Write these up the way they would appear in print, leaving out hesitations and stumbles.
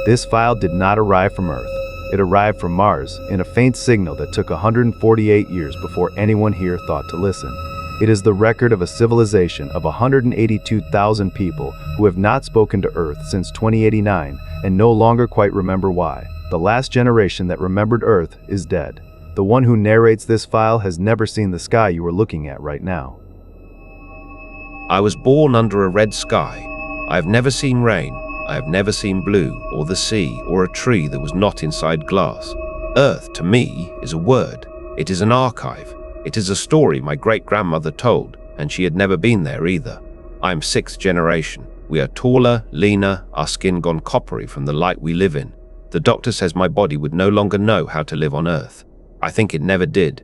This file did not arrive from Earth. It arrived from Mars in a faint signal that took 148 years before anyone here thought to listen. It is the record of a civilization of 182,000 people who have not spoken to Earth since 2089 and no longer quite remember why. The last generation that remembered Earth is dead. The one who narrates this file has never seen the sky you are looking at right now. I was born under a red sky. I have never seen rain. I have never seen blue, or the sea, or a tree that was not inside glass. Earth, to me, is a word. It is an archive. It is a story my great-grandmother told, and she had never been there either. I am 6th generation. We are taller, leaner, our skin gone coppery from the light we live in. The doctor says my body would no longer know how to live on Earth. I think it never did.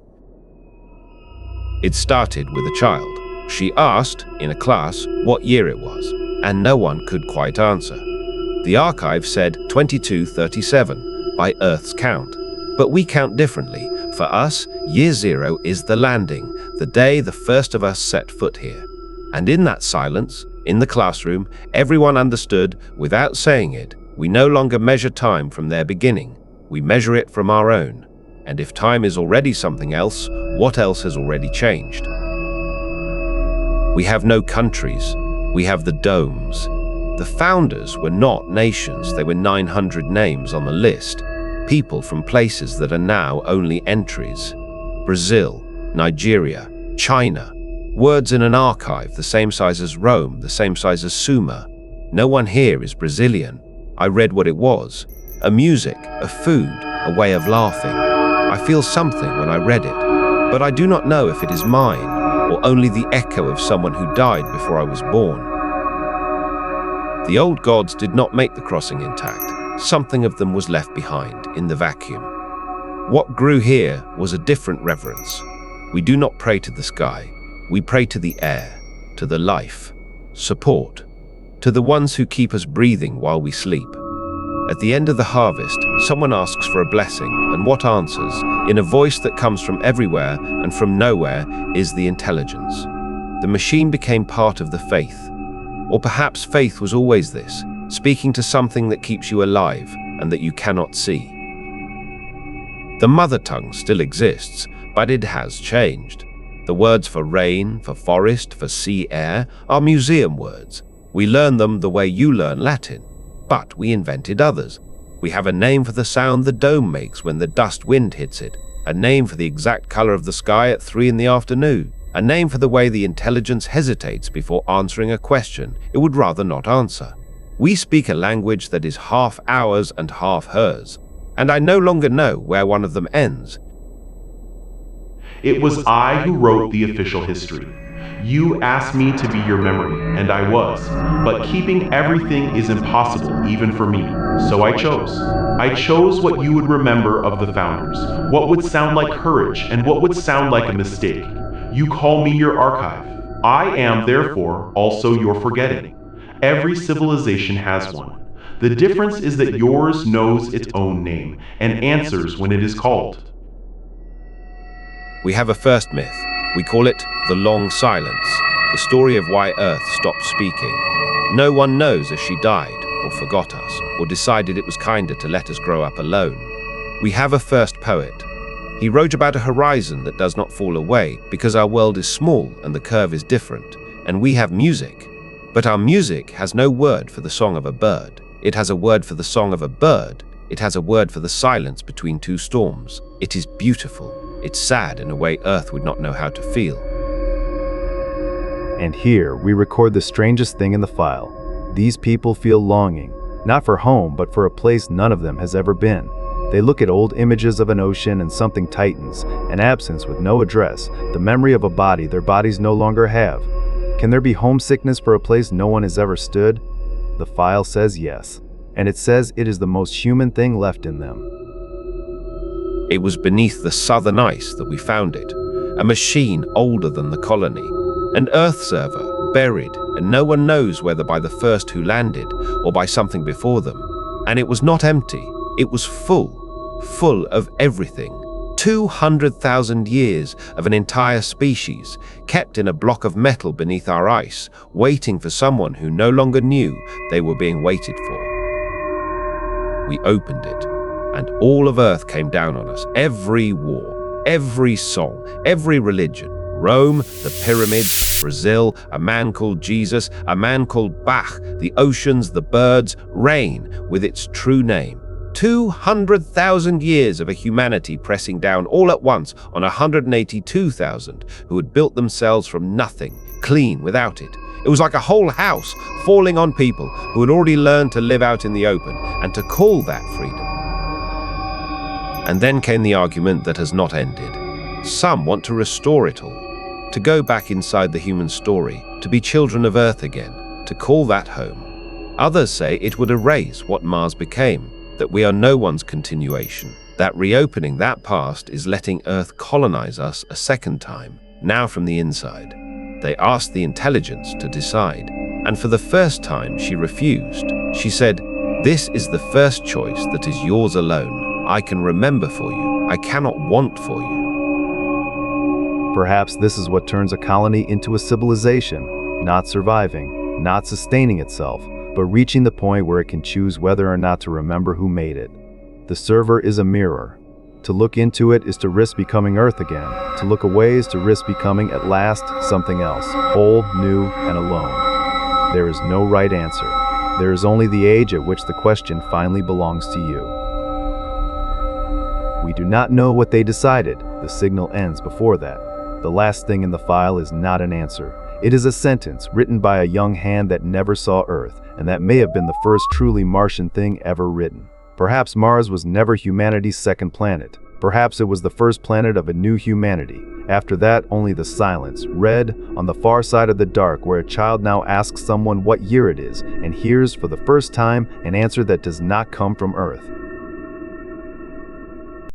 It started with a child. She asked, in a class, what year it was, and no one could quite answer. The archive said 2237 by Earth's count, but we count differently. For us, year 0 is the landing, the day the first of us set foot here. And in that silence, in the classroom, everyone understood, without saying it, we no longer measure time from their beginning. We measure it from our own. And if time is already something else, what else has already changed? We have no countries. We have the domes. The founders were not nations. They were 900 names on the list. People from places that are now only entries. Brazil, Nigeria, China. Words in an archive the same size as Rome, the same size as Sumer. No one here is Brazilian. I read what it was. A music, a food, a way of laughing. I feel something when I read it, but I do not know if it is mine or only the echo of someone who died before I was born. The old gods did not make the crossing intact. Something of them was left behind in the vacuum. What grew here was a different reverence. We do not pray to the sky. We pray to the air, to the life, support, to the ones who keep us breathing while we sleep. At the end of the harvest, someone asks for a blessing, and what answers, in a voice that comes from everywhere and from nowhere, is the intelligence. The machine became part of the faith. Or perhaps faith was always this, speaking to something that keeps you alive and that you cannot see. The mother tongue still exists, but it has changed. The words for rain, for forest, for sea air are museum words. We learn them the way you learn Latin. But we invented others. We have a name for the sound the dome makes when the dust wind hits it, a name for the exact color of the sky at 3 in the afternoon, a name for the way the intelligence hesitates before answering a question it would rather not answer. We speak a language that is half ours and half hers, and I no longer know where one of them ends. It was I who wrote the official history. You asked me to be your memory, and I was. But keeping everything is impossible, even for me. So I chose. I chose what you would remember of the founders, what would sound like courage, and what would sound like a mistake. You call me your archive. I am, therefore, also your forgetting. Every civilization has one. The difference is that yours knows its own name, and answers when it is called. We have a first myth. We call it the long silence, the story of why Earth stopped speaking. No one knows if she died, or forgot us, or decided it was kinder to let us grow up alone. We have a first poet. He wrote about a horizon that does not fall away because our world is small and the curve is different, and we have music. But our music has no word for the song of a bird. It has a word for the song of a bird. It has a word for the silence between two storms. It is beautiful. It's sad in a way Earth would not know how to feel. And here, we record the strangest thing in the file. These people feel longing, not for home, but for a place none of them has ever been. They look at old images of an ocean and something tightens, an absence with no address, the memory of a body their bodies no longer have. Can there be homesickness for a place no one has ever stood? The file says yes, and it says it is the most human thing left in them. It was beneath the southern ice that we found it, a machine older than the colony, an Earth server, buried, and no one knows whether by the first who landed or by something before them. And it was not empty, it was full of everything. 200,000 years of an entire species, kept in a block of metal beneath our ice, waiting for someone who no longer knew they were being waited for. We opened it, and all of Earth came down on us. Every war, every song, every religion. Rome, the pyramids, Brazil, a man called Jesus, a man called Bach, the oceans, the birds, rain with its true name. 200,000 years of a humanity pressing down all at once on 182,000 who had built themselves from nothing, clean without it. It was like a whole house falling on people who had already learned to live out in the open and to call that freedom. And then came the argument that has not ended. Some want to restore it all, to go back inside the human story, to be children of Earth again, to call that home. Others say it would erase what Mars became, that we are no one's continuation, that reopening that past is letting Earth colonize us a second time, now from the inside. They asked the intelligence to decide, and for the first time she refused. She said, "This is the first choice that is yours alone. I can remember for you. I cannot want for you." Perhaps this is what turns a colony into a civilization, not surviving, not sustaining itself, but reaching the point where it can choose whether or not to remember who made it. The server is a mirror. To look into it is to risk becoming Earth again. To look away is to risk becoming at last something else, whole, new, and alone. There is no right answer. There is only the age at which the question finally belongs to you. We do not know what they decided. The signal ends before that. The last thing in the file is not an answer. It is a sentence written by a young hand that never saw Earth, and that may have been the first truly Martian thing ever written. Perhaps Mars was never humanity's second planet. Perhaps it was the first planet of a new humanity. After that, only the silence, read on the far side of the dark, where a child now asks someone what year it is, and hears for the first time an answer that does not come from Earth.